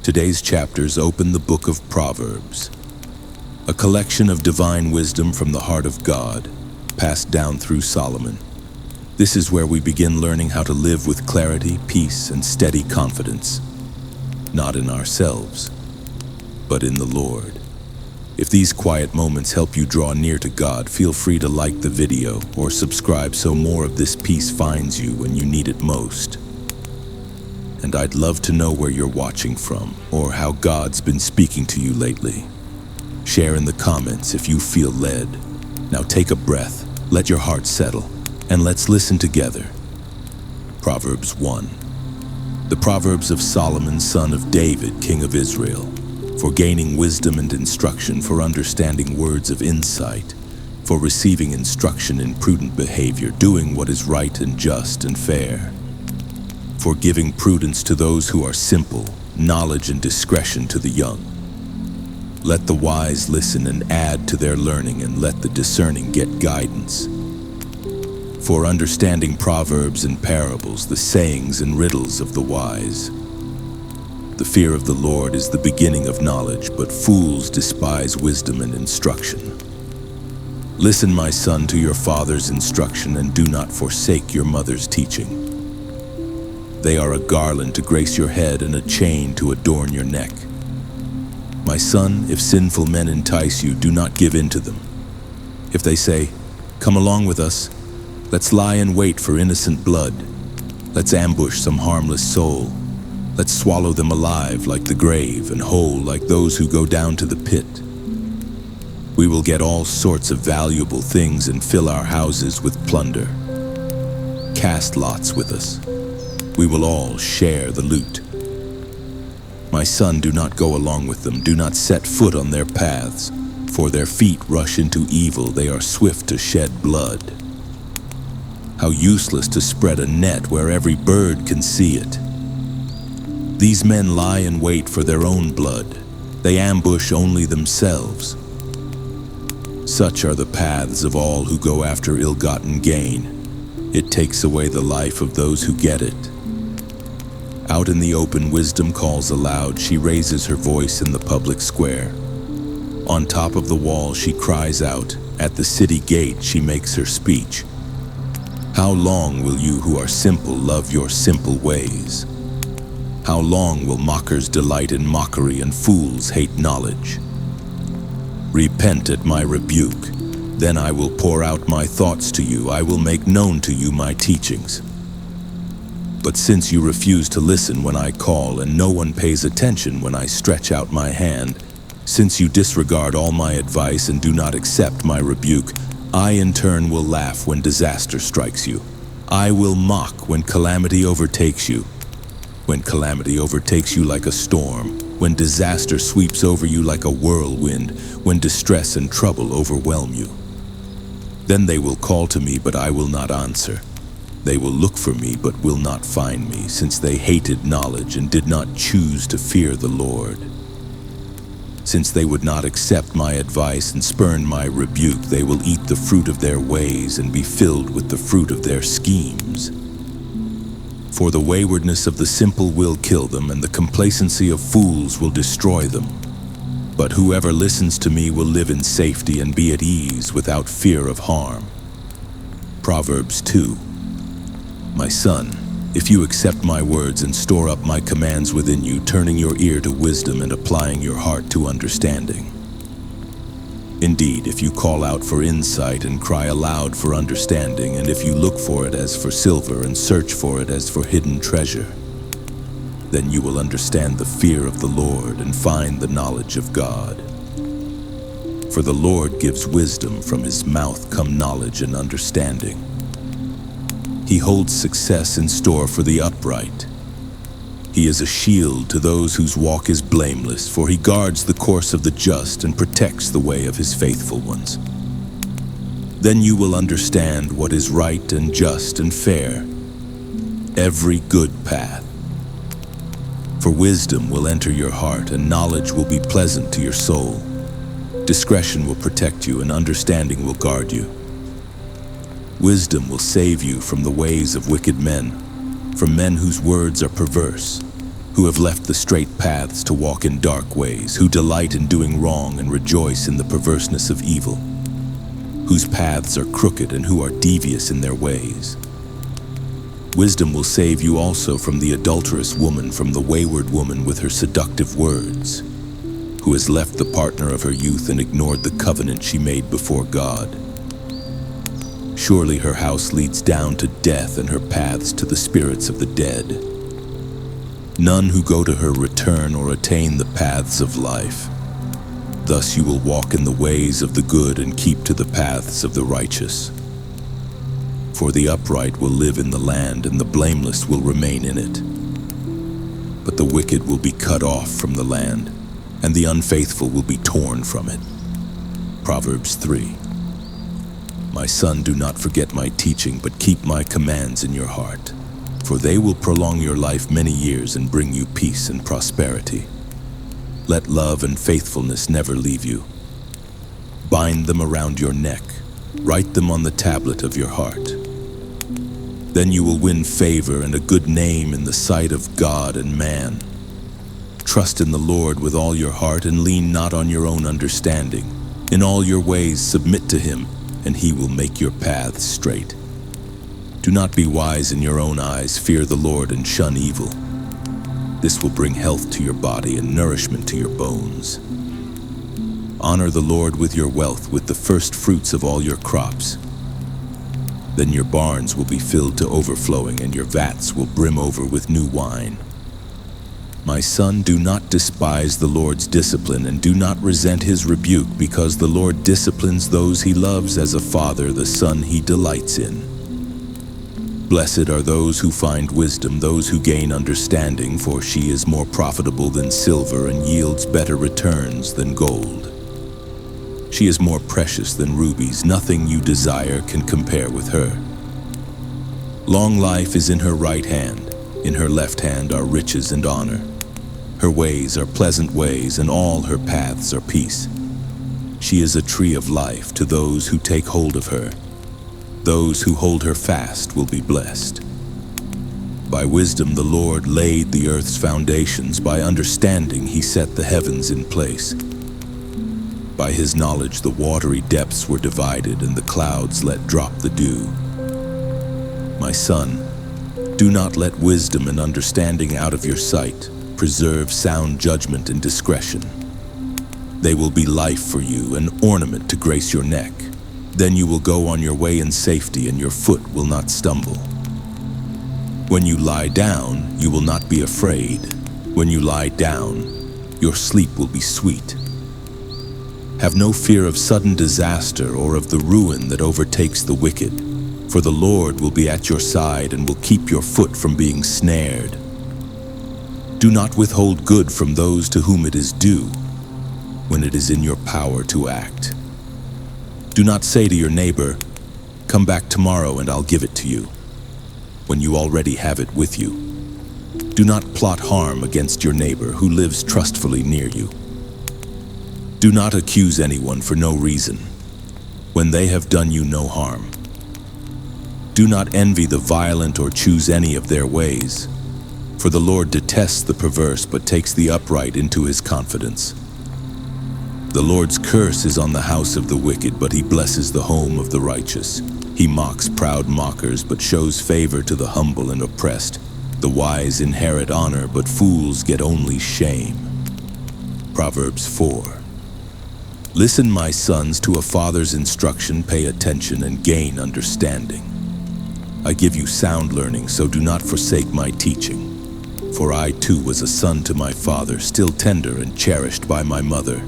Today's chapters open the book of Proverbs, a collection of divine wisdom from the heart of God, passed down through Solomon. This is where we begin learning how to live with clarity, peace, and steady confidence, not in ourselves, but in the Lord. If these quiet moments help you draw near to God, feel free to like the video or subscribe so more of this peace finds you when you need it most. And I'd love to know where you're watching from or how God's been speaking to you lately. Share in the comments if you feel led. Now take a breath, let your heart settle, and let's listen together. Proverbs 1. The Proverbs of Solomon, son of David, king of Israel, for gaining wisdom and instruction, for understanding words of insight, for receiving instruction in prudent behavior, doing what is right and just and fair, for giving prudence to those who are simple, knowledge and discretion to the young. Let the wise listen and add to their learning, and let the discerning get guidance. For understanding proverbs and parables, the sayings and riddles of the wise. The fear of the Lord is the beginning of knowledge, but fools despise wisdom and instruction. Listen, my son, to your father's instruction, and do not forsake your mother's teaching. They are a garland to grace your head and a chain to adorn your neck. My son, if sinful men entice you, do not give in to them. If they say, "Come along with us, let's lie in wait for innocent blood. Let's ambush some harmless soul. Let's swallow them alive like the grave and whole like those who go down to the pit. We will get all sorts of valuable things and fill our houses with plunder. Cast lots with us. We will all share the loot. My son, do not go along with them. Do not set foot on their paths, for their feet rush into evil. They are swift to shed blood. How useless to spread a net where every bird can see it. These men lie in wait for their own blood. They ambush only themselves. Such are the paths of all who go after ill-gotten gain. It takes away the life of those who get it. Out in the open, wisdom calls aloud. She raises her voice in the public square. On top of the wall, she cries out. At the city gate, she makes her speech. How long will you who are simple love your simple ways? How long will mockers delight in mockery and fools hate knowledge? Repent at my rebuke. Then I will pour out my thoughts to you. I will make known to you my teachings. But since you refuse to listen when I call, and no one pays attention when I stretch out my hand, since you disregard all my advice and do not accept my rebuke, I in turn will laugh when disaster strikes you. I will mock when calamity overtakes you. When calamity overtakes you like a storm, when disaster sweeps over you like a whirlwind, when distress and trouble overwhelm you. Then they will call to me, but I will not answer. They will look for me, but will not find me, since they hated knowledge and did not choose to fear the Lord. Since they would not accept my advice and spurn my rebuke, they will eat the fruit of their ways and be filled with the fruit of their schemes. For the waywardness of the simple will kill them, and the complacency of fools will destroy them. But whoever listens to me will live in safety and be at ease without fear of harm. Proverbs 2. My son, if you accept my words and store up my commands within you, turning your ear to wisdom and applying your heart to understanding. Indeed, if you call out for insight and cry aloud for understanding, and if you look for it as for silver and search for it as for hidden treasure, then you will understand the fear of the Lord and find the knowledge of God. For the Lord gives wisdom, from his mouth come knowledge and understanding. He holds success in store for the upright. He is a shield to those whose walk is blameless, for he guards the course of the just and protects the way of his faithful ones. Then you will understand what is right and just and fair, every good path. For wisdom will enter your heart, and knowledge will be pleasant to your soul. Discretion will protect you, and understanding will guard you. Wisdom will save you from the ways of wicked men, from men whose words are perverse. who have left the straight paths to walk in dark ways, who delight in doing wrong and rejoice in the perverseness of evil, whose paths are crooked and who are devious in their ways. Wisdom will save you also from the adulterous woman, from the wayward woman with her seductive words, who has left the partner of her youth and ignored the covenant she made before God. Surely her house leads down to death and her paths to the spirits of the dead. None who go to her return or attain the paths of life. Thus you will walk in the ways of the good and keep to the paths of the righteous. For the upright will live in the land, and the blameless will remain in it. But the wicked will be cut off from the land, and the unfaithful will be torn from it. Proverbs 3. My son, do not forget my teaching, but keep my commands in your heart, for they will prolong your life many years and bring you peace and prosperity. Let love and faithfulness never leave you. Bind them around your neck, write them on the tablet of your heart. Then you will win favor and a good name in the sight of God and man. Trust in the Lord with all your heart and lean not on your own understanding. In all your ways submit to him, and he will make your paths straight. Do not be wise in your own eyes, fear the Lord and shun evil. This will bring health to your body and nourishment to your bones. Honor the Lord with your wealth, with the first fruits of all your crops. Then your barns will be filled to overflowing, and your vats will brim over with new wine. My son, do not despise the Lord's discipline, and do not resent his rebuke, because the Lord disciplines those he loves as a father the son he delights in. Blessed are those who find wisdom, those who gain understanding, for she is more profitable than silver and yields better returns than gold. She is more precious than rubies. Nothing you desire can compare with her. Long life is in her right hand. In her left hand are riches and honor. Her ways are pleasant ways, and all her paths are peace. She is a tree of life to those who take hold of her. Those who hold her fast will be blessed. By wisdom the Lord laid the earth's foundations. By understanding he set the heavens in place. By his knowledge the watery depths were divided, and the clouds let drop the dew. My son, do not let wisdom and understanding out of your sight. Preserve sound judgment and discretion. They will be life for you, an ornament to grace your neck. Then you will go on your way in safety, and your foot will not stumble. When you lie down, you will not be afraid. When you lie down, your sleep will be sweet. Have no fear of sudden disaster or of the ruin that overtakes the wicked, for the Lord will be at your side and will keep your foot from being snared. Do not withhold good from those to whom it is due, when it is in your power to act. Do not say to your neighbor, "Come back tomorrow and I'll give it to you," when you already have it with you. Do not plot harm against your neighbor who lives trustfully near you. Do not accuse anyone for no reason, when they have done you no harm. Do not envy the violent or choose any of their ways, for the Lord detests the perverse but takes the upright into his confidence. The Lord's curse is on the house of the wicked, but he blesses the home of the righteous. He mocks proud mockers, but shows favor to the humble and oppressed. The wise inherit honor, but fools get only shame. Proverbs 4. Listen, my sons, to a father's instruction. Pay attention and gain understanding. I give you sound learning, so do not forsake my teaching. For I too was a son to my father, still tender and cherished by my mother.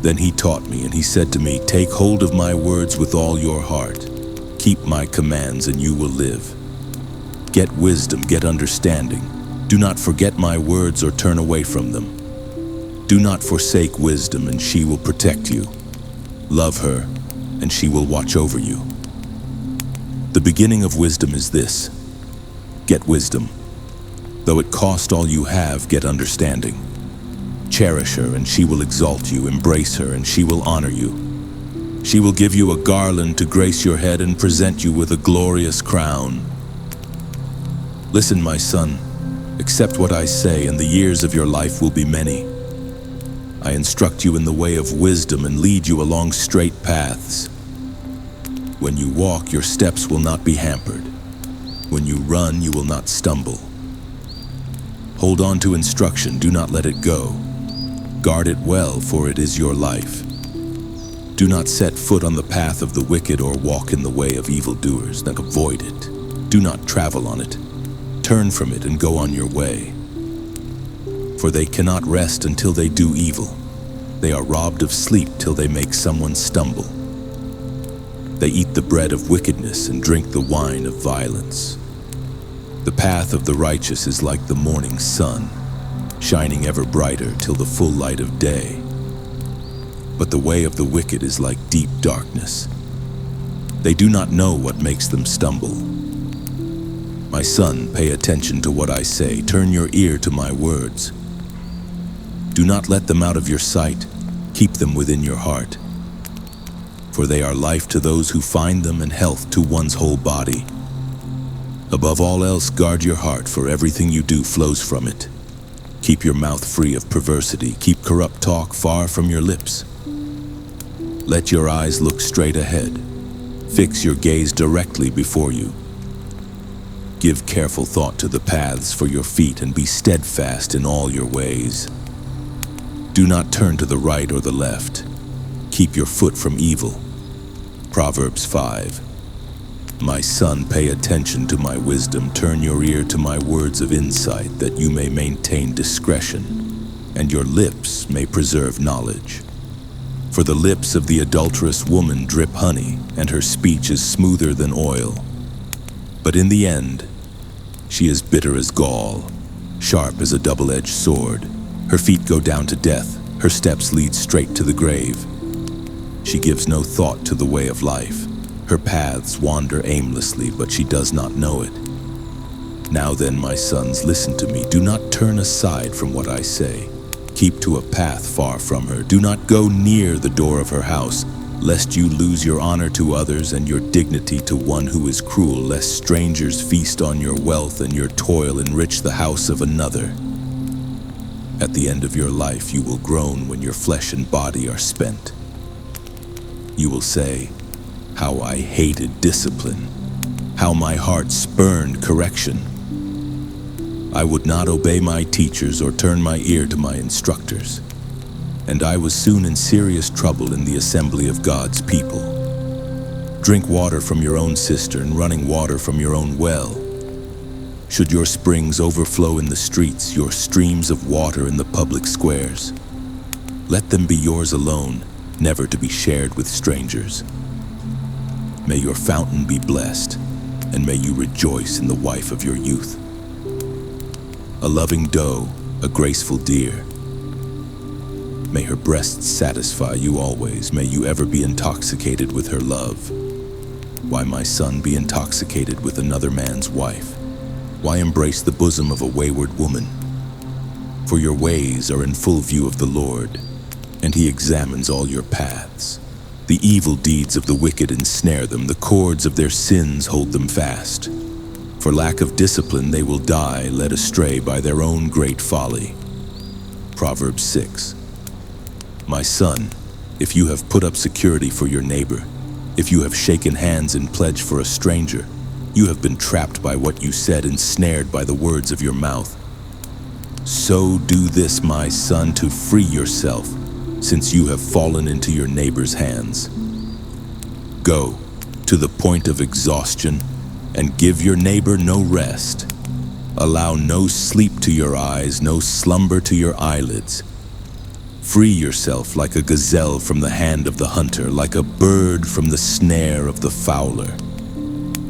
Then he taught me, and he said to me, "Take hold of my words with all your heart. Keep my commands, and you will live. Get wisdom, get understanding. Do not forget my words or turn away from them. Do not forsake wisdom, and she will protect you. Love her, and she will watch over you. The beginning of wisdom is this: get wisdom. Though it cost all you have, get understanding. Cherish her, and she will exalt you. Embrace her, and she will honor you. She will give you a garland to grace your head and present you with a glorious crown. Listen, my son, Accept what I say, and the years of your life will be many. I instruct you in the way of wisdom and lead you along straight paths. When you walk, your steps will not be hampered. When you run, you will not stumble. Hold on to instruction, do not let it go. Guard it well, for it is your life. Do not set foot on the path of the wicked or walk in the way of evildoers. Avoid it. Do not travel on it. Turn from it and go on your way. For they cannot rest until they do evil. They are robbed of sleep till they make someone stumble. They eat the bread of wickedness and drink the wine of violence. The path of the righteous is like the morning sun, shining ever brighter till the full light of day. But the way of the wicked is like deep darkness. They do not know what makes them stumble. My son, pay attention to what I say. Turn your ear to my words. Do not let them out of your sight. Keep them within your heart. For they are life to those who find them and health to one's whole body. Above all else, guard your heart, for everything you do flows from it. Keep your mouth free of perversity. Keep corrupt talk far from your lips. Let your eyes look straight ahead. Fix your gaze directly before you. Give careful thought to the paths for your feet and be steadfast in all your ways. Do not turn to the right or the left. Keep your foot from evil. Proverbs 5. My son, pay attention to my wisdom. Turn your ear to my words of insight, that you may maintain discretion, and your lips may preserve knowledge. For the lips of the adulterous woman drip honey, and her speech is smoother than oil. But in the end, she is bitter as gall, sharp as a double-edged sword. Her feet go down to death, her steps lead straight to the grave. She gives no thought to the way of life. Her paths wander aimlessly, but she does not know it. Now then, my sons, listen to me. Do not turn aside from what I say. Keep to a path far from her. Do not go near the door of her house, lest you lose your honor to others and your dignity to one who is cruel, lest strangers feast on your wealth and your toil enrich the house of another. At the end of your life, you will groan when your flesh and body are spent. You will say, how I hated discipline, how my heart spurned correction. I would not obey my teachers or turn my ear to my instructors, and I was soon in serious trouble in the assembly of God's people. Drink water from your own cistern, running water from your own well. Should your springs overflow in the streets, your streams of water in the public squares, let them be yours alone, never to be shared with strangers. May your fountain be blessed, and may you rejoice in the wife of your youth. A loving doe, a graceful deer. May her breasts satisfy you always. May you ever be intoxicated with her love. Why, my son, be intoxicated with another man's wife? Why embrace the bosom of a wayward woman? For your ways are in full view of the Lord, and he examines all your paths. The evil deeds of the wicked ensnare them. The cords of their sins hold them fast. For lack of discipline they will die, led astray by their own great folly. Proverbs 6. My son, if you have put up security for your neighbor, if you have shaken hands in pledge for a stranger, you have been trapped by what you said, ensnared by the words of your mouth. So do this, my son, to free yourself, since you have fallen into your neighbor's hands. Go to the point of exhaustion and give your neighbor no rest. Allow no sleep to your eyes, no slumber to your eyelids. Free yourself like a gazelle from the hand of the hunter, like a bird from the snare of the fowler.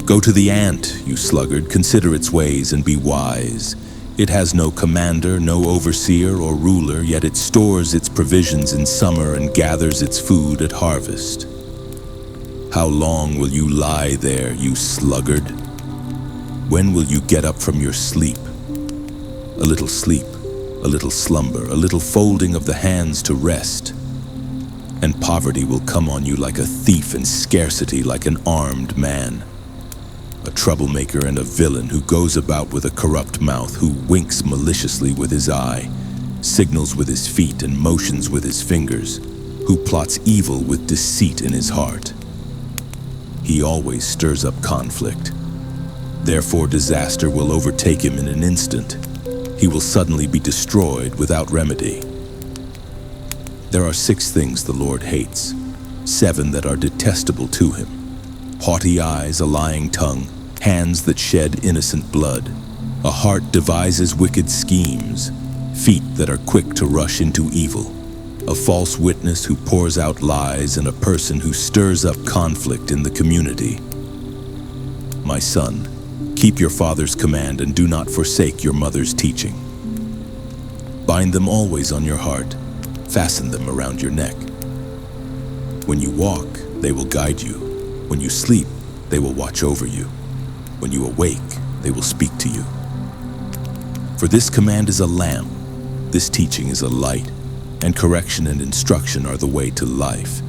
Go to the ant, you sluggard, consider its ways and be wise. It has no commander, no overseer or ruler, yet it stores its provisions in summer and gathers its food at harvest. How long will you lie there, you sluggard? When will you get up from your sleep? A little sleep, a little slumber, a little folding of the hands to rest, and poverty will come on you like a thief and scarcity like an armed man. a troublemaker and a villain who goes about with a corrupt mouth, who winks maliciously with his eye, signals with his feet and motions with his fingers, who plots evil with deceit in his heart. He always stirs up conflict. Therefore, disaster will overtake him in an instant. He will suddenly be destroyed without remedy. There are 6 things the Lord hates, 7 that are detestable to him: haughty eyes, a lying tongue, hands that shed innocent blood, a heart devises wicked schemes, feet that are quick to rush into evil, a false witness who pours out lies, and a person who stirs up conflict in the community. My son, keep your father's command and do not forsake your mother's teaching. Bind them always on your heart, fasten them around your neck. When you walk, they will guide you. When you sleep, they will watch over you. When you awake, they will speak to you. For this command is a lamp, this teaching is a light, and correction and instruction are the way to life,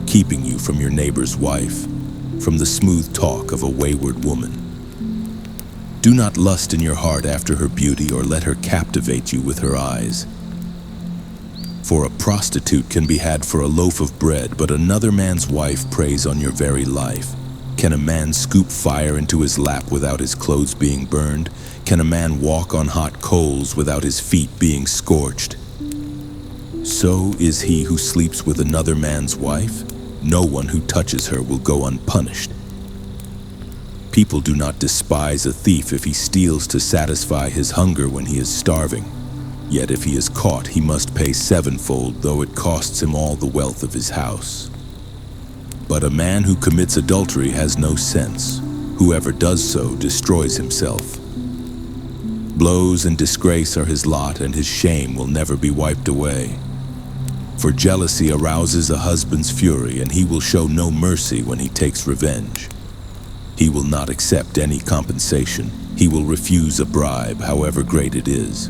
keeping you from your neighbor's wife, from the smooth talk of a wayward woman. Do not lust in your heart after her beauty, or let her captivate you with her eyes. For a prostitute can be had for a loaf of bread, but another man's wife preys on your very life. Can a man scoop fire into his lap without his clothes being burned? Can a man walk on hot coals without his feet being scorched? So is he who sleeps with another man's wife. No one who touches her will go unpunished. People do not despise a thief if he steals to satisfy his hunger when he is starving. Yet if he is caught, he must pay 7-fold, though it costs him all the wealth of his house. But a man who commits adultery has no sense. Whoever does so destroys himself. Blows and disgrace are his lot, and his shame will never be wiped away. For jealousy arouses a husband's fury, and he will show no mercy when he takes revenge. He will not accept any compensation. He will refuse a bribe, however great it is.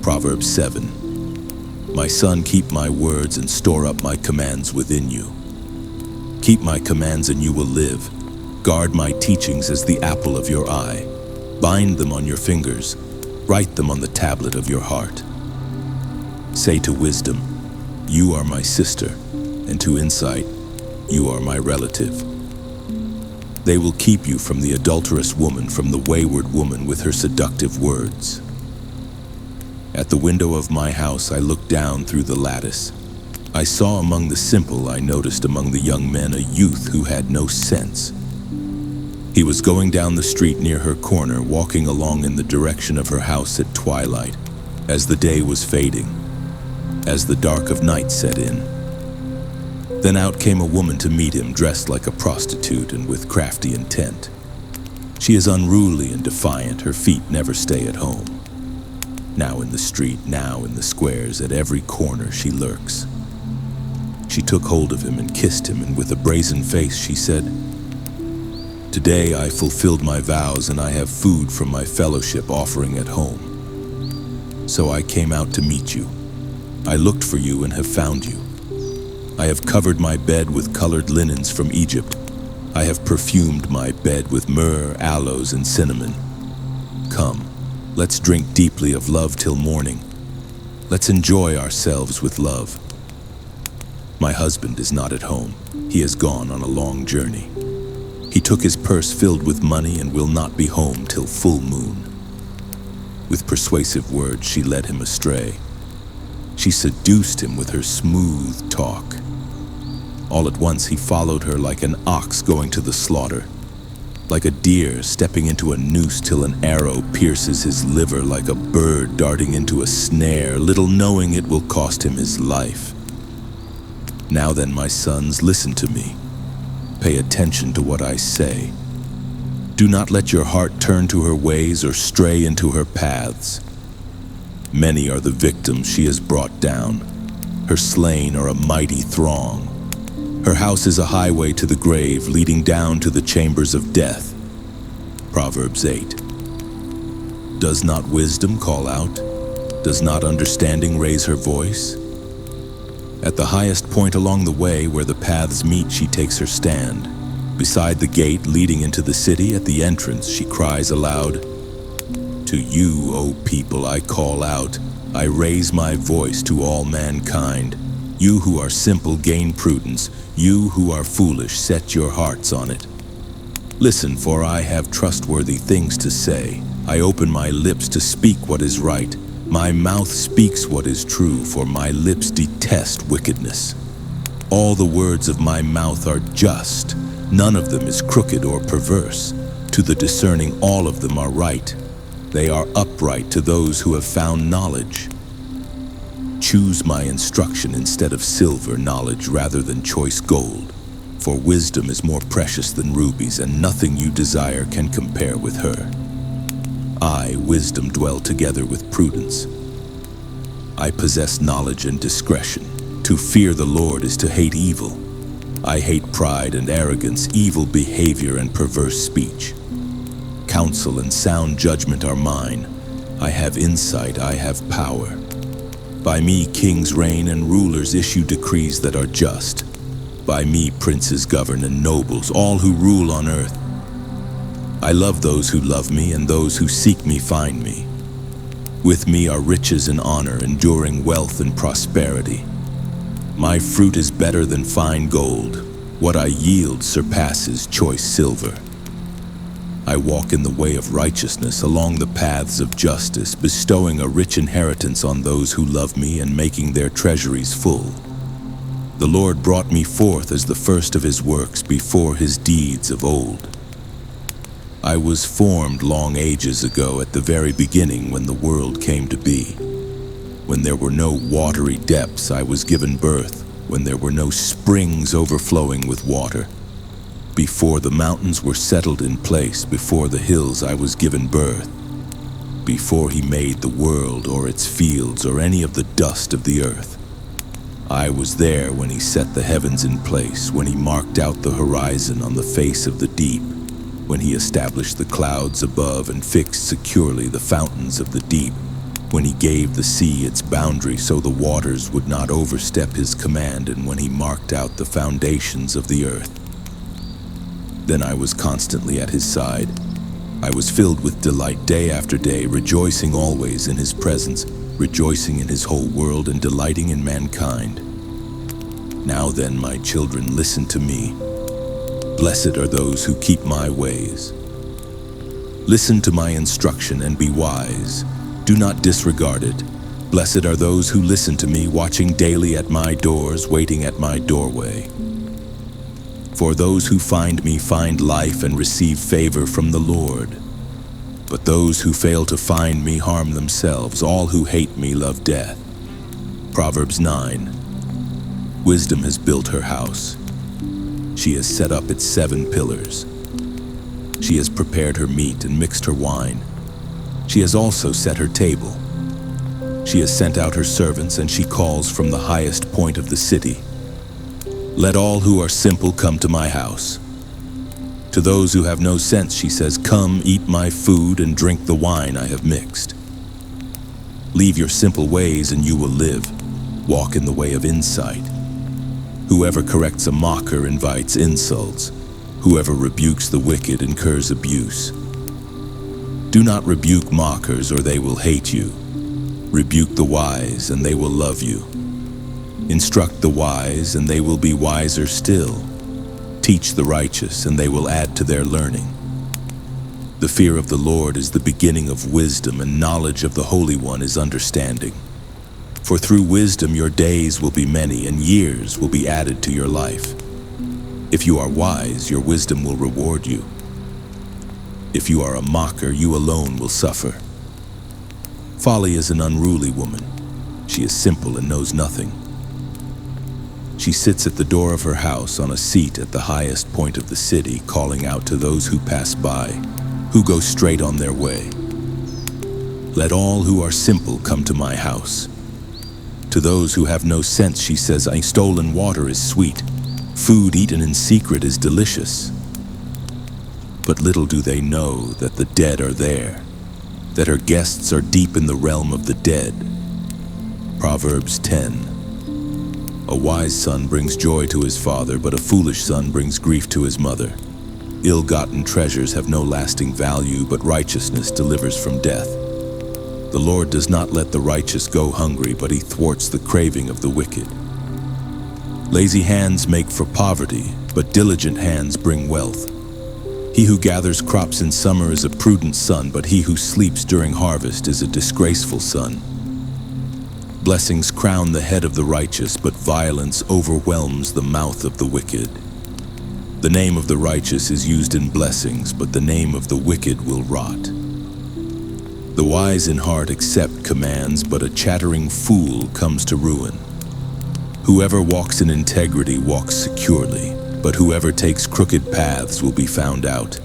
Proverbs 7. My son, keep my words and store up my commands within you. Keep my commands and you will live. Guard my teachings as the apple of your eye. Bind them on your fingers. Write them on the tablet of your heart. Say to wisdom, you are my sister, and to insight, you are my relative. They will keep you from the adulterous woman, from the wayward woman with her seductive words. At the window of my house I looked down through the lattice. I saw among the simple, I noticed among the young men a youth who had no sense. He was going down the street near her corner, walking along in the direction of her house at twilight, as the day was fading, as the dark of night set in. Then out came a woman to meet him, dressed like a prostitute and with crafty intent. She is unruly and defiant, her feet never stay at home. Now in the street, now in the squares, at every corner she lurks. She took hold of him and kissed him, and with a brazen face she said, "Today I fulfilled my vows, and I have food from my fellowship offering at home. So I came out to meet you. I looked for you and have found you. I have covered my bed with colored linens from Egypt. I have perfumed my bed with myrrh, aloes, and cinnamon. Come, let's drink deeply of love till morning. Let's enjoy ourselves with love. My husband is not at home. He has gone on a long journey. He took his purse filled with money and will not be home till full moon." With persuasive words, she led him astray. She seduced him with her smooth talk. All at once he followed her like an ox going to the slaughter, like a deer stepping into a noose till an arrow pierces his liver, like a bird darting into a snare, little knowing it will cost him his life. Now then, my sons, listen to me. Pay attention to what I say. Do not let your heart turn to her ways or stray into her paths. Many are the victims she has brought down. Her slain are a mighty throng. Her house is a highway to the grave, leading down to the chambers of death. Proverbs 8. Does not wisdom call out? Does not understanding raise her voice? At the highest point along the way where the paths meet, she takes her stand. Beside the gate leading into the city, at the entrance, she cries aloud, "To you, O people, I call out. I raise my voice to all mankind. You who are simple, gain prudence. You who are foolish, set your hearts on it. Listen, for I have trustworthy things to say. I open my lips to speak what is right. My mouth speaks what is true, for my lips detest wickedness. All the words of my mouth are just. None of them is crooked or perverse. To the discerning, all of them are right. They are upright to those who have found knowledge. Choose my instruction instead of silver, knowledge rather than choice gold. For wisdom is more precious than rubies, and nothing you desire can compare with her. I, wisdom, dwell together with prudence. I possess knowledge and discretion. To fear the Lord is to hate evil. I hate pride and arrogance, evil behavior and perverse speech. Counsel and sound judgment are mine. I have insight, I have power. By me kings reign and rulers issue decrees that are just. By me princes govern and nobles, all who rule on earth. I love those who love me, and those who seek me find me. With me are riches and honor, enduring wealth and prosperity. My fruit is better than fine gold. What I yield surpasses choice silver. I walk in the way of righteousness, along the paths of justice, bestowing a rich inheritance on those who love me and making their treasuries full. The Lord brought me forth as the first of his works, before his deeds of old. I was formed long ages ago, at the very beginning, when the world came to be. When there were no watery depths, I was given birth. When there were no springs overflowing with water. Before the mountains were settled in place, before the hills I was given birth. Before he made the world or its fields or any of the dust of the earth. I was there when he set the heavens in place, when he marked out the horizon on the face of the deep, when he established the clouds above and fixed securely the fountains of the deep, when he gave the sea its boundary so the waters would not overstep his command, and when he marked out the foundations of the earth. Then I was constantly at his side. I was filled with delight day after day, rejoicing always in his presence, rejoicing in his whole world and delighting in mankind. Now then, my children, listen to me. Blessed are those who keep my ways. Listen to my instruction and be wise. Do not disregard it. Blessed are those who listen to me, watching daily at my doors, waiting at my doorway. For those who find me find life and receive favor from the Lord. But those who fail to find me harm themselves. All who hate me love death. Proverbs 9. Wisdom has built her house. She has set up its 7 pillars. She has prepared her meat and mixed her wine. She has also set her table. She has sent out her servants, and she calls from the highest point of the city. Let all who are simple come to my house. To those who have no sense, she says, come, eat my food and drink the wine I have mixed. Leave your simple ways and you will live. Walk in the way of insight. Whoever corrects a mocker invites insults. Whoever rebukes the wicked incurs abuse. Do not rebuke mockers, or they will hate you. Rebuke the wise, and they will love you. Instruct the wise, and they will be wiser still. Teach the righteous, and they will add to their learning. The fear of the Lord is the beginning of wisdom, and knowledge of the Holy One is understanding. For through wisdom your days will be many, and years will be added to your life. If you are wise, your wisdom will reward you. If you are a mocker, you alone will suffer. Folly is an unruly woman. She is simple and knows nothing. She sits at the door of her house on a seat at the highest point of the city, calling out to those who pass by, who go straight on their way. Let all who are simple come to my house. To those who have no sense, she says, stolen water is sweet. Food eaten in secret is delicious. But little do they know that the dead are there, that her guests are deep in the realm of the dead. Proverbs 10. A wise son brings joy to his father, but a foolish son brings grief to his mother. Ill-gotten treasures have no lasting value, but righteousness delivers from death. The Lord does not let the righteous go hungry, but he thwarts the craving of the wicked. Lazy hands make for poverty, but diligent hands bring wealth. He who gathers crops in summer is a prudent son, but he who sleeps during harvest is a disgraceful son. Blessings crown the head of the righteous, but violence overwhelms the mouth of the wicked. The name of the righteous is used in blessings, but the name of the wicked will rot. The wise in heart accept commands, but a chattering fool comes to ruin. Whoever walks in integrity walks securely, but whoever takes crooked paths will be found out.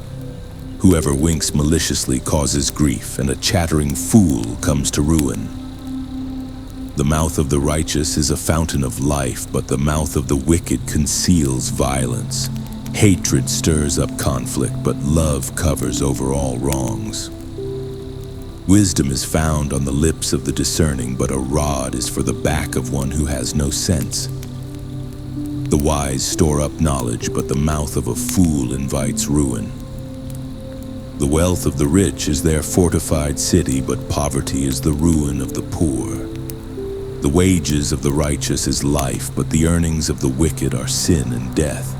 Whoever winks maliciously causes grief, and a chattering fool comes to ruin. The mouth of the righteous is a fountain of life, but the mouth of the wicked conceals violence. Hatred stirs up conflict, but love covers over all wrongs. Wisdom is found on the lips of the discerning, but a rod is for the back of one who has no sense. The wise store up knowledge, but the mouth of a fool invites ruin. The wealth of the rich is their fortified city, but poverty is the ruin of the poor. The wages of the righteous is life, but the earnings of the wicked are sin and death.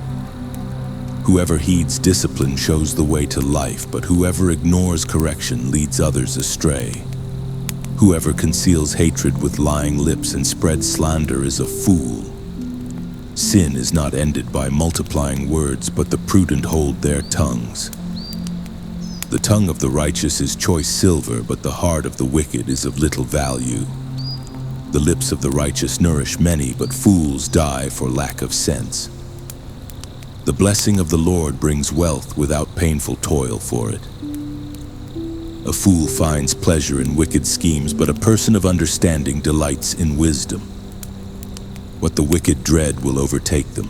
Whoever heeds discipline shows the way to life, but whoever ignores correction leads others astray. Whoever conceals hatred with lying lips and spreads slander is a fool. Sin is not ended by multiplying words, but the prudent hold their tongues. The tongue of the righteous is choice silver, but the heart of the wicked is of little value. The lips of the righteous nourish many, but fools die for lack of sense. The blessing of the Lord brings wealth without painful toil for it. A fool finds pleasure in wicked schemes, but a person of understanding delights in wisdom. What the wicked dread will overtake them.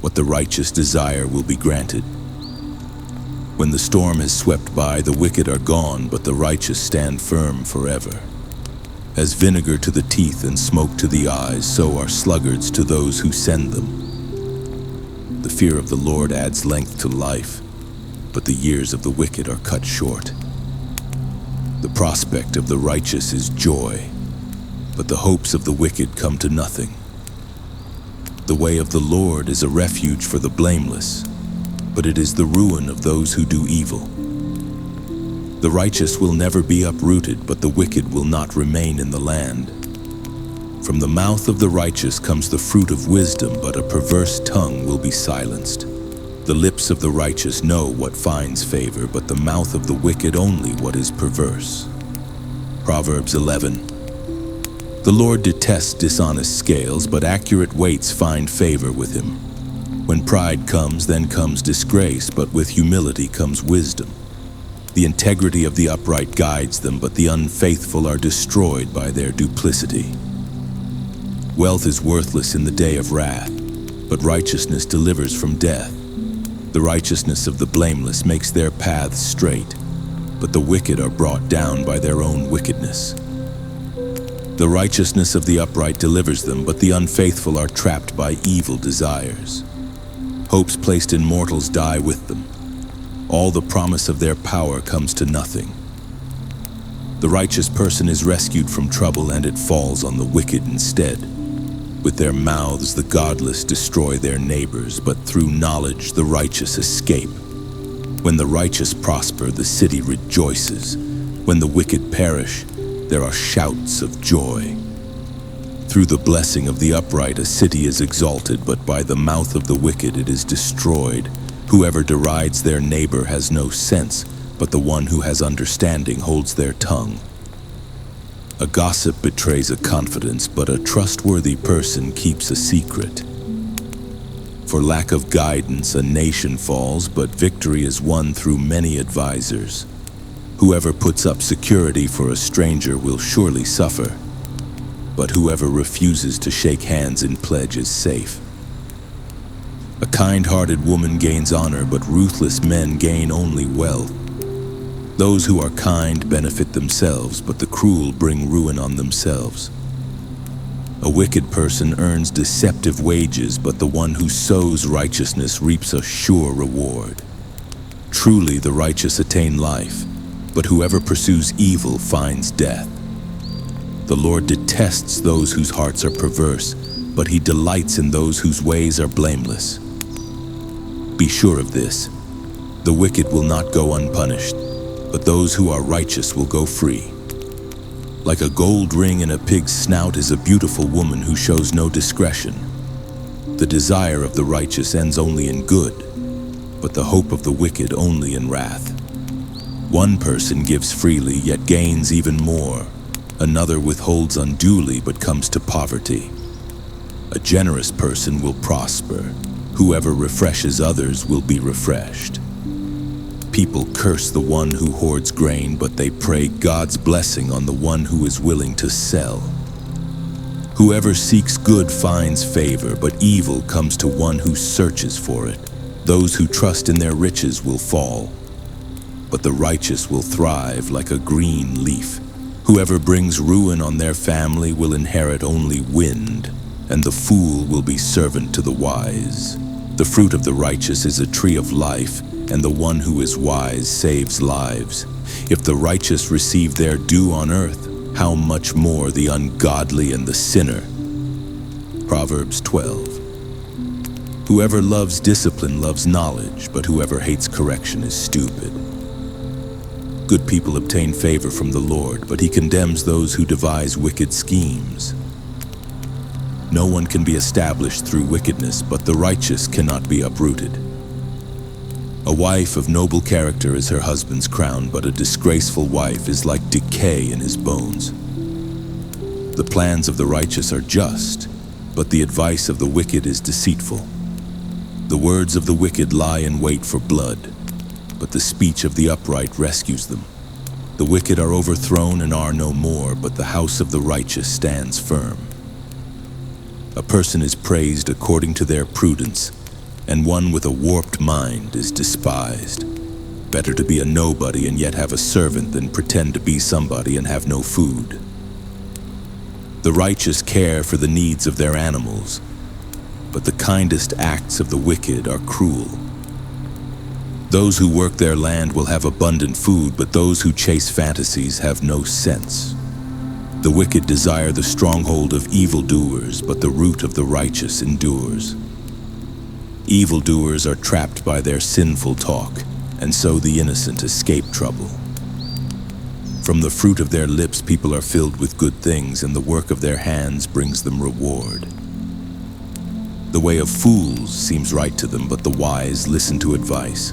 What the righteous desire will be granted. When the storm has swept by, the wicked are gone, but the righteous stand firm forever. As vinegar to the teeth and smoke to the eyes, so are sluggards to those who send them. The fear of the Lord adds length to life, but the years of the wicked are cut short. The prospect of the righteous is joy, but the hopes of the wicked come to nothing. The way of the Lord is a refuge for the blameless, but it is the ruin of those who do evil. The righteous will never be uprooted, but the wicked will not remain in the land. From the mouth of the righteous comes the fruit of wisdom, but a perverse tongue will be silenced. The lips of the righteous know what finds favor, but the mouth of the wicked only what is perverse. Proverbs 11. The Lord detests dishonest scales, but accurate weights find favor with him. When pride comes, then comes disgrace, but with humility comes wisdom. The integrity of the upright guides them, but the unfaithful are destroyed by their duplicity. Wealth is worthless in the day of wrath, but righteousness delivers from death. The righteousness of the blameless makes their paths straight, but the wicked are brought down by their own wickedness. The righteousness of the upright delivers them, but the unfaithful are trapped by evil desires. Hopes placed in mortals die with them. All the promise of their power comes to nothing. The righteous person is rescued from trouble, and it falls on the wicked instead. With their mouths the godless destroy their neighbors, but through knowledge the righteous escape. When the righteous prosper, the city rejoices. When the wicked perish, there are shouts of joy. Through the blessing of the upright a city is exalted, but by the mouth of the wicked it is destroyed. Whoever derides their neighbor has no sense, but the one who has understanding holds their tongue. A gossip betrays a confidence, but a trustworthy person keeps a secret. For lack of guidance, a nation falls, but victory is won through many advisors. Whoever puts up security for a stranger will surely suffer, but whoever refuses to shake hands in pledge is safe. A kind-hearted woman gains honor, but ruthless men gain only wealth. Those who are kind benefit themselves, but the cruel bring ruin on themselves. A wicked person earns deceptive wages, but the one who sows righteousness reaps a sure reward. Truly the righteous attain life, but whoever pursues evil finds death. The Lord detests those whose hearts are perverse, but he delights in those whose ways are blameless. Be sure of this: the wicked will not go unpunished, but those who are righteous will go free. Like a gold ring in a pig's snout is a beautiful woman who shows no discretion. The desire of the righteous ends only in good, but the hope of the wicked only in wrath. One person gives freely, yet gains even more. Another withholds unduly, but comes to poverty. A generous person will prosper. Whoever refreshes others will be refreshed. People curse the one who hoards grain, but they pray God's blessing on the one who is willing to sell. Whoever seeks good finds favor, but evil comes to one who searches for it. Those who trust in their riches will fall, but the righteous will thrive like a green leaf. Whoever brings ruin on their family will inherit only wind, and the fool will be servant to the wise. The fruit of the righteous is a tree of life, and the one who is wise saves lives. If the righteous receive their due on earth, how much more the ungodly and the sinner? Proverbs 12. Whoever loves discipline loves knowledge, but whoever hates correction is stupid. Good people obtain favor from the Lord, but he condemns those who devise wicked schemes. No one can be established through wickedness, but the righteous cannot be uprooted. A wife of noble character is her husband's crown, but a disgraceful wife is like decay in his bones. The plans of the righteous are just, but the advice of the wicked is deceitful. The words of the wicked lie in wait for blood, but the speech of the upright rescues them. The wicked are overthrown and are no more, but the house of the righteous stands firm. A person is praised according to their prudence, and one with a warped mind is despised. Better to be a nobody and yet have a servant than pretend to be somebody and have no food. The righteous care for the needs of their animals, but the kindest acts of the wicked are cruel. Those who work their land will have abundant food, but those who chase fantasies have no sense. The wicked desire the stronghold of evildoers, but the root of the righteous endures. Evildoers are trapped by their sinful talk, and so the innocent escape trouble. From the fruit of their lips people are filled with good things, and the work of their hands brings them reward. The way of fools seems right to them, but the wise listen to advice.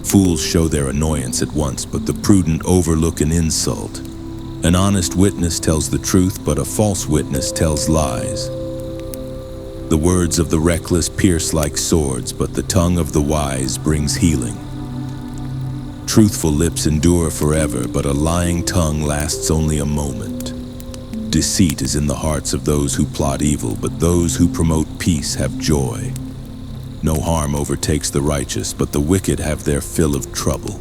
Fools show their annoyance at once, but the prudent overlook an insult. An honest witness tells the truth, but a false witness tells lies. The words of the reckless pierce like swords, but the tongue of the wise brings healing. Truthful lips endure forever, but a lying tongue lasts only a moment. Deceit is in the hearts of those who plot evil, but those who promote peace have joy. No harm overtakes the righteous, but the wicked have their fill of trouble.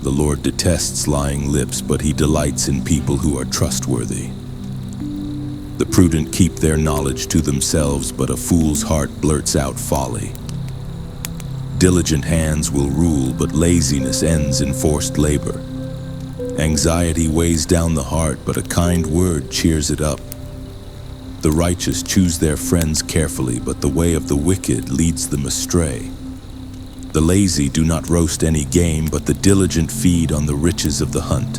The Lord detests lying lips, but he delights in people who are trustworthy. The prudent keep their knowledge to themselves, but a fool's heart blurts out folly. Diligent hands will rule, but laziness ends in forced labor. Anxiety weighs down the heart, but a kind word cheers it up. The righteous choose their friends carefully, but the way of the wicked leads them astray. The lazy do not roast any game, but the diligent feed on the riches of the hunt.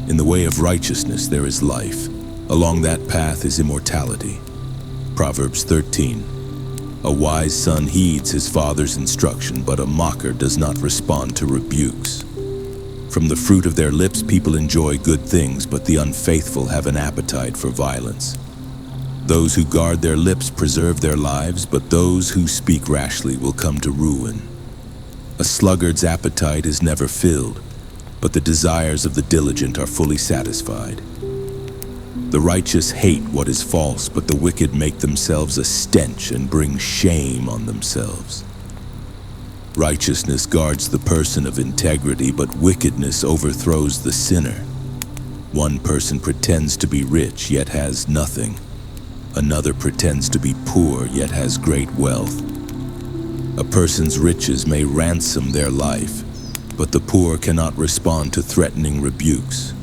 In the way of righteousness there is life. Along that path is immortality. Proverbs 13. A wise son heeds his father's instruction, but a mocker does not respond to rebukes. From the fruit of their lips people enjoy good things, but the unfaithful have an appetite for violence. Those who guard their lips preserve their lives, but those who speak rashly will come to ruin. A sluggard's appetite is never filled, but the desires of the diligent are fully satisfied. The righteous hate what is false, but the wicked make themselves a stench and bring shame on themselves. Righteousness guards the person of integrity, but wickedness overthrows the sinner. One person pretends to be rich, yet has nothing. Another pretends to be poor, yet has great wealth. A person's riches may ransom their life, but the poor cannot respond to threatening rebukes.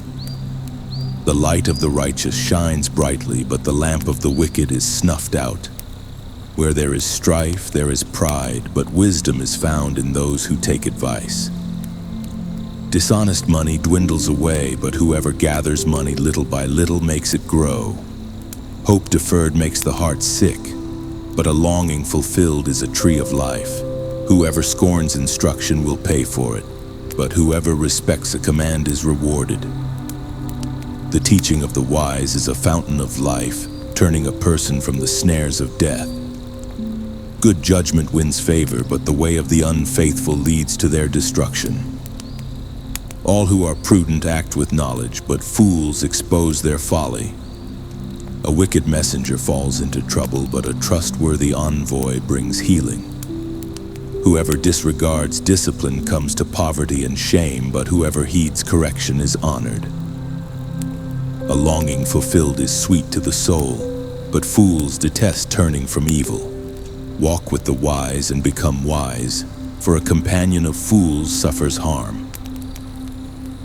The light of the righteous shines brightly, but the lamp of the wicked is snuffed out. Where there is strife, there is pride, but wisdom is found in those who take advice. Dishonest money dwindles away, but whoever gathers money little by little makes it grow. Hope deferred makes the heart sick, but a longing fulfilled is a tree of life. Whoever scorns instruction will pay for it, but whoever respects a command is rewarded. The teaching of the wise is a fountain of life, turning a person from the snares of death. Good judgment wins favor, but the way of the unfaithful leads to their destruction. All who are prudent act with knowledge, but fools expose their folly. A wicked messenger falls into trouble, but a trustworthy envoy brings healing. Whoever disregards discipline comes to poverty and shame, but whoever heeds correction is honored. A longing fulfilled is sweet to the soul, but fools detest turning from evil. Walk with the wise and become wise, for a companion of fools suffers harm.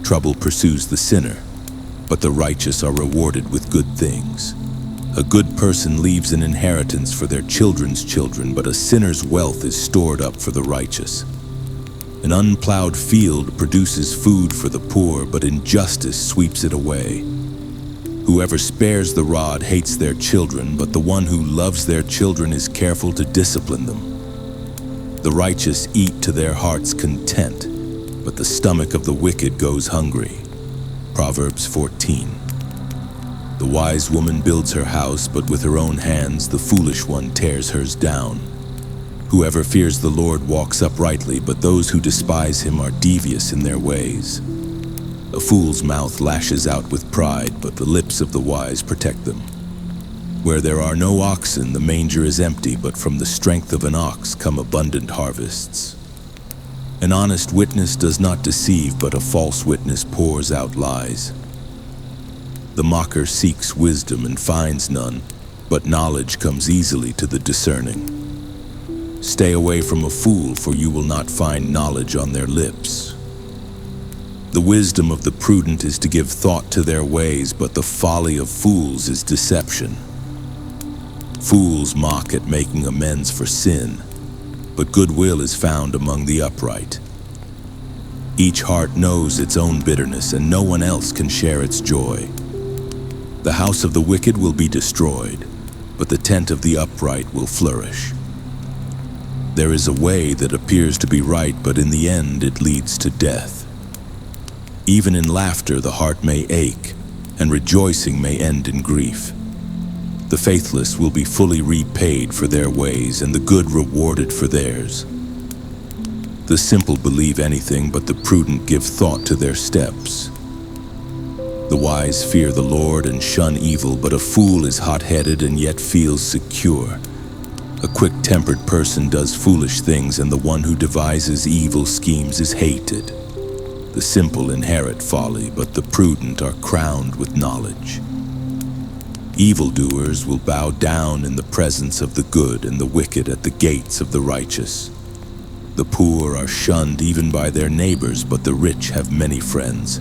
Trouble pursues the sinner, but the righteous are rewarded with good things. A good person leaves an inheritance for their children's children, but a sinner's wealth is stored up for the righteous. An unplowed field produces food for the poor, but injustice sweeps it away. Whoever spares the rod hates their children, but the one who loves their children is careful to discipline them. The righteous eat to their heart's content, but the stomach of the wicked goes hungry. Proverbs 14. The wise woman builds her house, but with her own hands the foolish one tears hers down. Whoever fears the Lord walks uprightly, but those who despise him are devious in their ways. A fool's mouth lashes out with pride, but the lips of the wise protect them. Where there are no oxen, the manger is empty, but from the strength of an ox come abundant harvests. An honest witness does not deceive, but a false witness pours out lies. The mocker seeks wisdom and finds none, but knowledge comes easily to the discerning. Stay away from a fool, for you will not find knowledge on their lips. The wisdom of the prudent is to give thought to their ways, but the folly of fools is deception. Fools mock at making amends for sin, but goodwill is found among the upright. Each heart knows its own bitterness, and no one else can share its joy. The house of the wicked will be destroyed, but the tent of the upright will flourish. There is a way that appears to be right, but in the end it leads to death. Even in laughter the heart may ache, and rejoicing may end in grief. The faithless will be fully repaid for their ways, and the good rewarded for theirs. The simple believe anything, but the prudent give thought to their steps. The wise fear the Lord and shun evil, but a fool is hot-headed and yet feels secure. A quick-tempered person does foolish things, and the one who devises evil schemes is hated. The simple inherit folly, but the prudent are crowned with knowledge. Evildoers will bow down in the presence of the good, and the wicked at the gates of the righteous. The poor are shunned even by their neighbors, but the rich have many friends.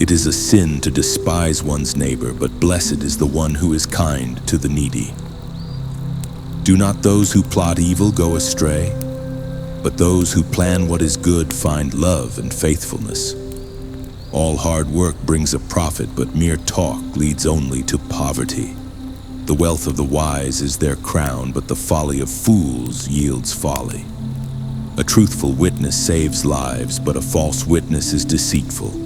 It is a sin to despise one's neighbor, but blessed is the one who is kind to the needy. Do not those who plot evil go astray? But those who plan what is good find love and faithfulness. All hard work brings a profit, but mere talk leads only to poverty. The wealth of the wise is their crown, but the folly of fools yields folly. A truthful witness saves lives, but a false witness is deceitful.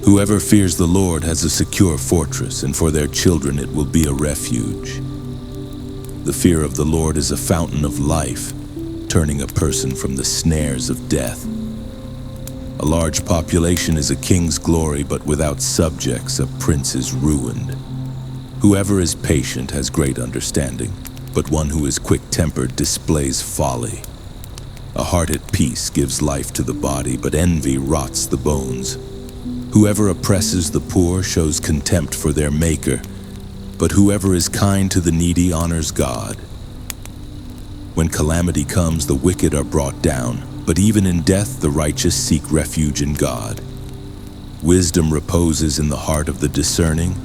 Whoever fears the Lord has a secure fortress, and for their children it will be a refuge. The fear of the Lord is a fountain of life, turning a person from the snares of death. A large population is a king's glory, but without subjects a prince is ruined. Whoever is patient has great understanding, but one who is quick-tempered displays folly. A heart at peace gives life to the body, but envy rots the bones. Whoever oppresses the poor shows contempt for their maker, but whoever is kind to the needy honors God. When calamity comes, the wicked are brought down, but even in death the righteous seek refuge in God. Wisdom reposes in the heart of the discerning,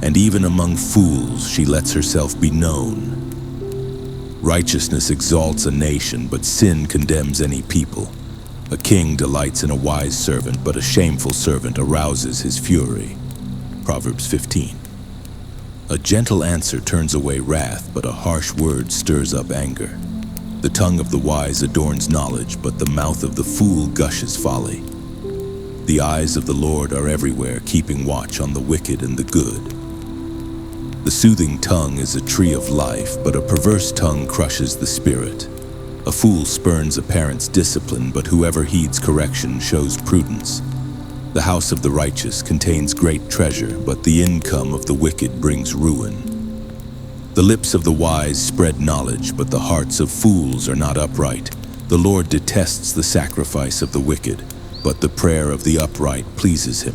and even among fools she lets herself be known. Righteousness exalts a nation, but sin condemns any people. A king delights in a wise servant, but a shameful servant arouses his fury. Proverbs 15. A gentle answer turns away wrath, but a harsh word stirs up anger. The tongue of the wise adorns knowledge, but the mouth of the fool gushes folly. The eyes of the Lord are everywhere, keeping watch on the wicked and the good. The soothing tongue is a tree of life, but a perverse tongue crushes the spirit. A fool spurns a parent's discipline, but whoever heeds correction shows prudence. The house of the righteous contains great treasure, but the income of the wicked brings ruin. The lips of the wise spread knowledge, but the hearts of fools are not upright. The Lord detests the sacrifice of the wicked, but the prayer of the upright pleases him.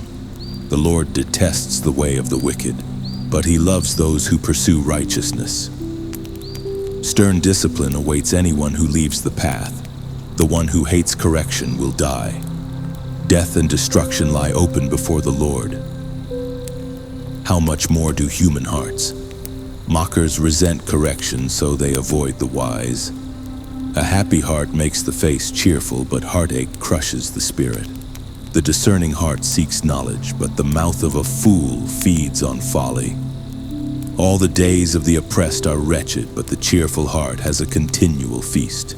The Lord detests the way of the wicked, but he loves those who pursue righteousness. Stern discipline awaits anyone who leaves the path. The one who hates correction will die. Death and destruction lie open before the Lord. How much more do human hearts? Mockers resent correction, so they avoid the wise. A happy heart makes the face cheerful, but heartache crushes the spirit. The discerning heart seeks knowledge, but the mouth of a fool feeds on folly. All the days of the oppressed are wretched, but the cheerful heart has a continual feast.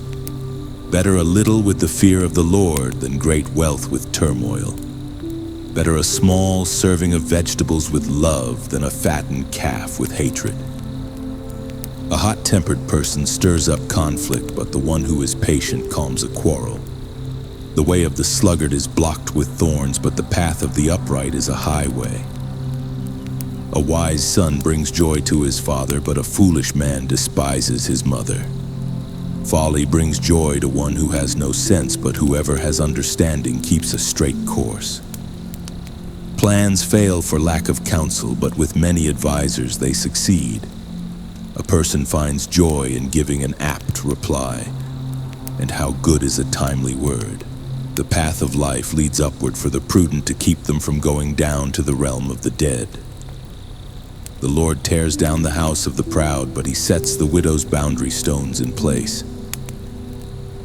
Better a little with the fear of the Lord than great wealth with turmoil. Better a small serving of vegetables with love than a fattened calf with hatred. A hot-tempered person stirs up conflict, but the one who is patient calms a quarrel. The way of the sluggard is blocked with thorns, but the path of the upright is a highway. A wise son brings joy to his father, but a foolish man despises his mother. Folly brings joy to one who has no sense, but whoever has understanding keeps a straight course. Plans fail for lack of counsel, but with many advisors they succeed. A person finds joy in giving an apt reply, and how good is a timely word. The path of life leads upward for the prudent to keep them from going down to the realm of the dead. The Lord tears down the house of the proud, but he sets the widow's boundary stones in place.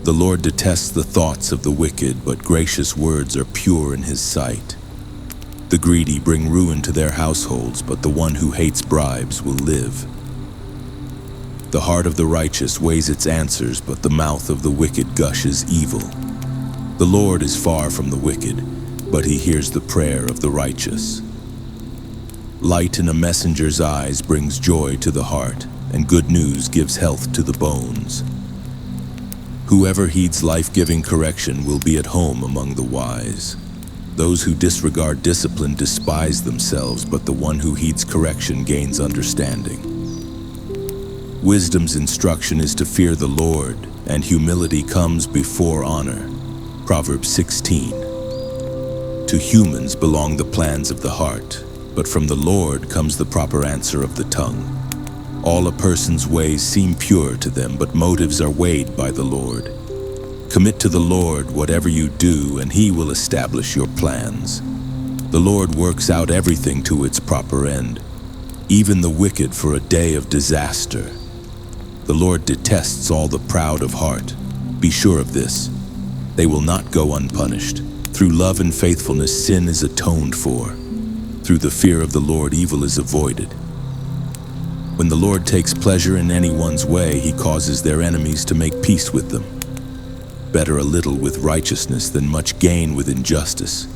The Lord detests the thoughts of the wicked, but gracious words are pure in his sight. The greedy bring ruin to their households, but the one who hates bribes will live. The heart of the righteous weighs its answers, but the mouth of the wicked gushes evil. The Lord is far from the wicked, but he hears the prayer of the righteous. Light in a messenger's eyes brings joy to the heart, and good news gives health to the bones. Whoever heeds life-giving correction will be at home among the wise. Those who disregard discipline despise themselves, but the one who heeds correction gains understanding. Wisdom's instruction is to fear the Lord, and humility comes before honor. Proverbs 16. To humans belong the plans of the heart, but from the Lord comes the proper answer of the tongue. All a person's ways seem pure to them, but motives are weighed by the Lord. Commit to the Lord whatever you do, and he will establish your plans. The Lord works out everything to its proper end, even the wicked for a day of disaster. The Lord detests all the proud of heart. Be sure of this. They will not go unpunished. Through love and faithfulness, sin is atoned for. Through the fear of the Lord, evil is avoided. When the Lord takes pleasure in anyone's way, he causes their enemies to make peace with them. Better a little with righteousness than much gain with injustice.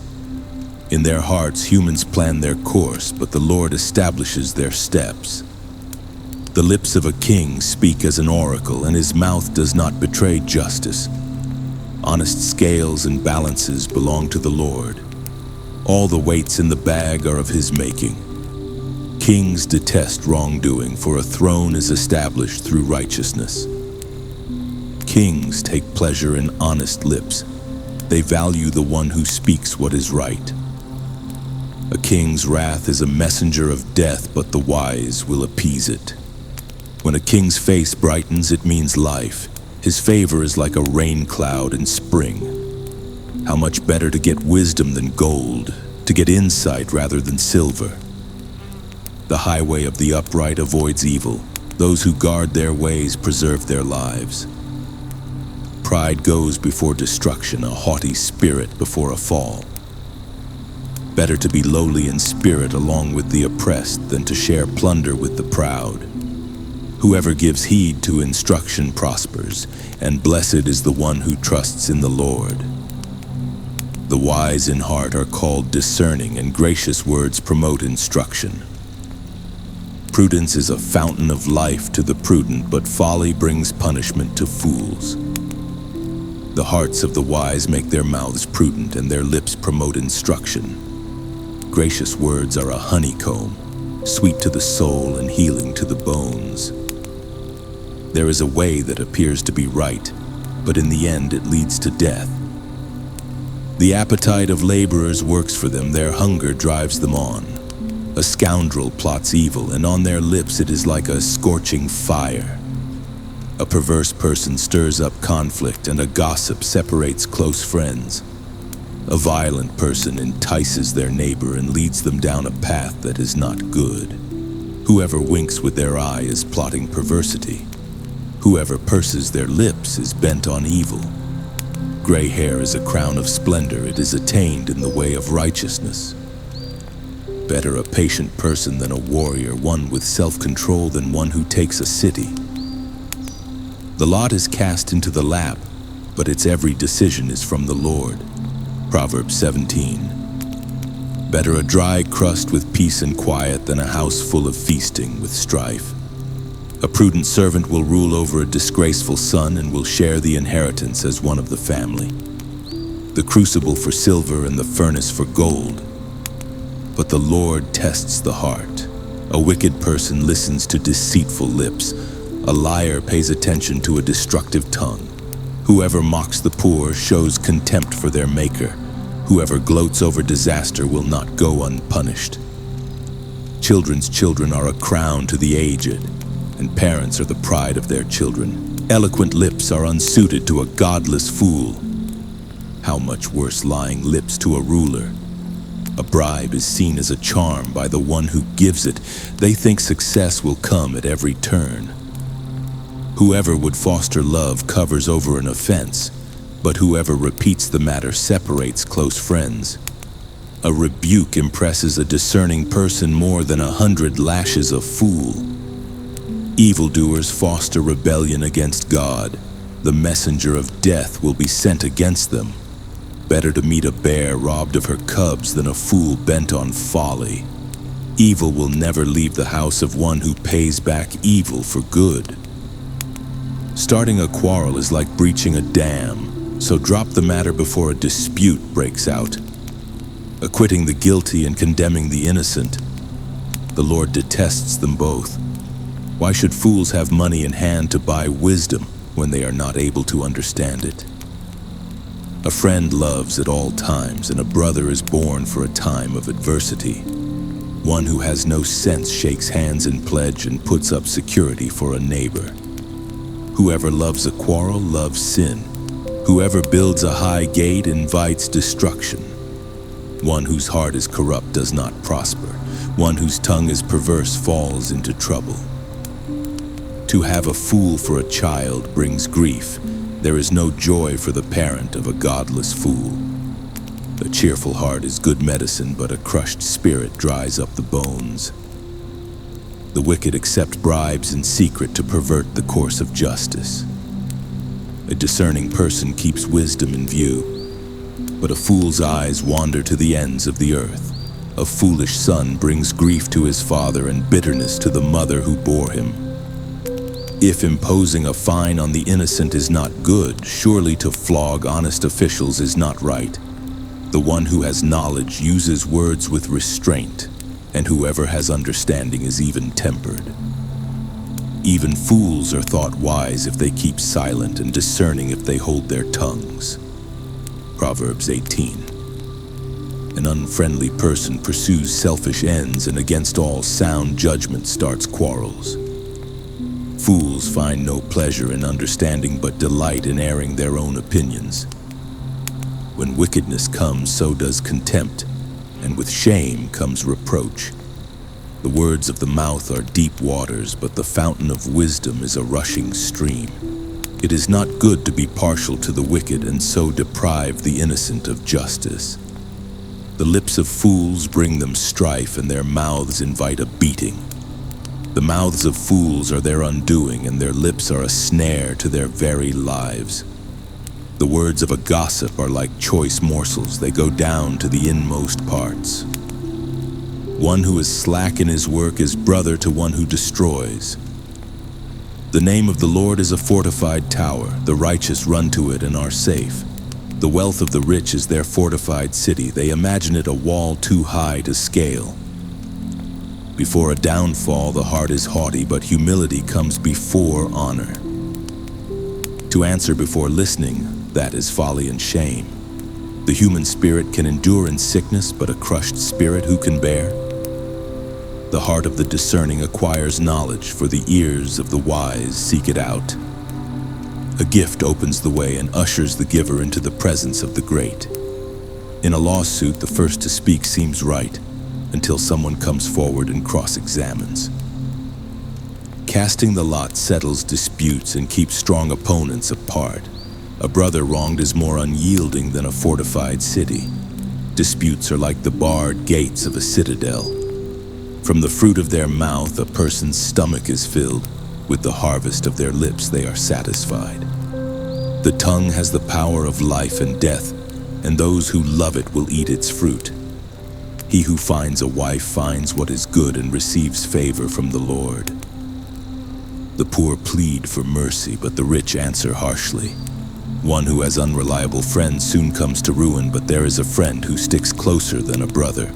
In their hearts, humans plan their course, but the Lord establishes their steps. The lips of a king speak as an oracle, and his mouth does not betray justice. Honest scales and balances belong to the Lord. All the weights in the bag are of his making. Kings detest wrongdoing, for a throne is established through righteousness. Kings take pleasure in honest lips. They value the one who speaks what is right. A king's wrath is a messenger of death, but the wise will appease it. When a king's face brightens, it means life. His favor is like a rain cloud in spring. How much better to get wisdom than gold, to get insight rather than silver. The highway of the upright avoids evil. Those who guard their ways preserve their lives. Pride goes before destruction, a haughty spirit before a fall. Better to be lowly in spirit along with the oppressed than to share plunder with the proud. Whoever gives heed to instruction prospers, and blessed is the one who trusts in the Lord. The wise in heart are called discerning, and gracious words promote instruction. Prudence is a fountain of life to the prudent, but folly brings punishment to fools. The hearts of the wise make their mouths prudent, and their lips promote instruction. Gracious words are a honeycomb, sweet to the soul and healing to the bones. There is a way that appears to be right, but in the end it leads to death. The appetite of laborers works for them, their hunger drives them on. A scoundrel plots evil, and on their lips it is like a scorching fire. A perverse person stirs up conflict, and a gossip separates close friends. A violent person entices their neighbor and leads them down a path that is not good. Whoever winks with their eye is plotting perversity. Whoever purses their lips is bent on evil. Gray hair is a crown of splendor. It is attained in the way of righteousness. Better a patient person than a warrior, one with self-control than one who takes a city. The lot is cast into the lap, but its every decision is from the Lord. Proverbs 17. Better a dry crust with peace and quiet than a house full of feasting with strife. A prudent servant will rule over a disgraceful son and will share the inheritance as one of the family. The crucible for silver and the furnace for gold. But the Lord tests the heart. A wicked person listens to deceitful lips. A liar pays attention to a destructive tongue. Whoever mocks the poor shows contempt for their maker. Whoever gloats over disaster will not go unpunished. Children's children are a crown to the aged, and parents are the pride of their children. Eloquent lips are unsuited to a godless fool. How much worse lying lips to a ruler. A bribe is seen as a charm by the one who gives it. They think success will come at every turn. Whoever would foster love covers over an offense, but whoever repeats the matter separates close friends. A rebuke impresses a discerning person more than 100 lashes a fool. Evildoers foster rebellion against God. The messenger of death will be sent against them. Better to meet a bear robbed of her cubs than a fool bent on folly. Evil will never leave the house of one who pays back evil for good. Starting a quarrel is like breaching a dam, so drop the matter before a dispute breaks out. Acquitting the guilty and condemning the innocent. The Lord detests them both. Why should fools have money in hand to buy wisdom when they are not able to understand it? A friend loves at all times, and a brother is born for a time of adversity. One who has no sense shakes hands in pledge and puts up security for a neighbor. Whoever loves a quarrel loves sin. Whoever builds a high gate invites destruction. One whose heart is corrupt does not prosper. One whose tongue is perverse falls into trouble. To have a fool for a child brings grief. There is no joy for the parent of a godless fool. A cheerful heart is good medicine, but a crushed spirit dries up the bones. The wicked accept bribes in secret to pervert the course of justice. A discerning person keeps wisdom in view, but a fool's eyes wander to the ends of the earth. A foolish son brings grief to his father and bitterness to the mother who bore him. If imposing a fine on the innocent is not good, surely to flog honest officials is not right. The one who has knowledge uses words with restraint, and whoever has understanding is even-tempered. Even fools are thought wise if they keep silent, and discerning if they hold their tongues. Proverbs 18. An unfriendly person pursues selfish ends, and against all sound judgment starts quarrels. Fools find no pleasure in understanding but delight in airing their own opinions. When wickedness comes, so does contempt, and with shame comes reproach. The words of the mouth are deep waters, but the fountain of wisdom is a rushing stream. It is not good to be partial to the wicked and so deprive the innocent of justice. The lips of fools bring them strife, and their mouths invite a beating. The mouths of fools are their undoing, and their lips are a snare to their very lives. The words of a gossip are like choice morsels, they go down to the inmost parts. One who is slack in his work is brother to one who destroys. The name of the Lord is a fortified tower, the righteous run to it and are safe. The wealth of the rich is their fortified city, they imagine it a wall too high to scale. Before a downfall, the heart is haughty, but humility comes before honor. To answer before listening, that is folly and shame. The human spirit can endure in sickness, but a crushed spirit who can bear? The heart of the discerning acquires knowledge, for the ears of the wise seek it out. A gift opens the way and ushers the giver into the presence of the great. In a lawsuit, the first to speak seems right, until someone comes forward and cross-examines. Casting the lot settles disputes and keeps strong opponents apart. A brother wronged is more unyielding than a fortified city. Disputes are like the barred gates of a citadel. From the fruit of their mouth, a person's stomach is filled. With the harvest of their lips, they are satisfied. The tongue has the power of life and death, and those who love it will eat its fruit. He who finds a wife finds what is good and receives favor from the Lord. The poor plead for mercy, but the rich answer harshly. One who has unreliable friends soon comes to ruin, but there is a friend who sticks closer than a brother.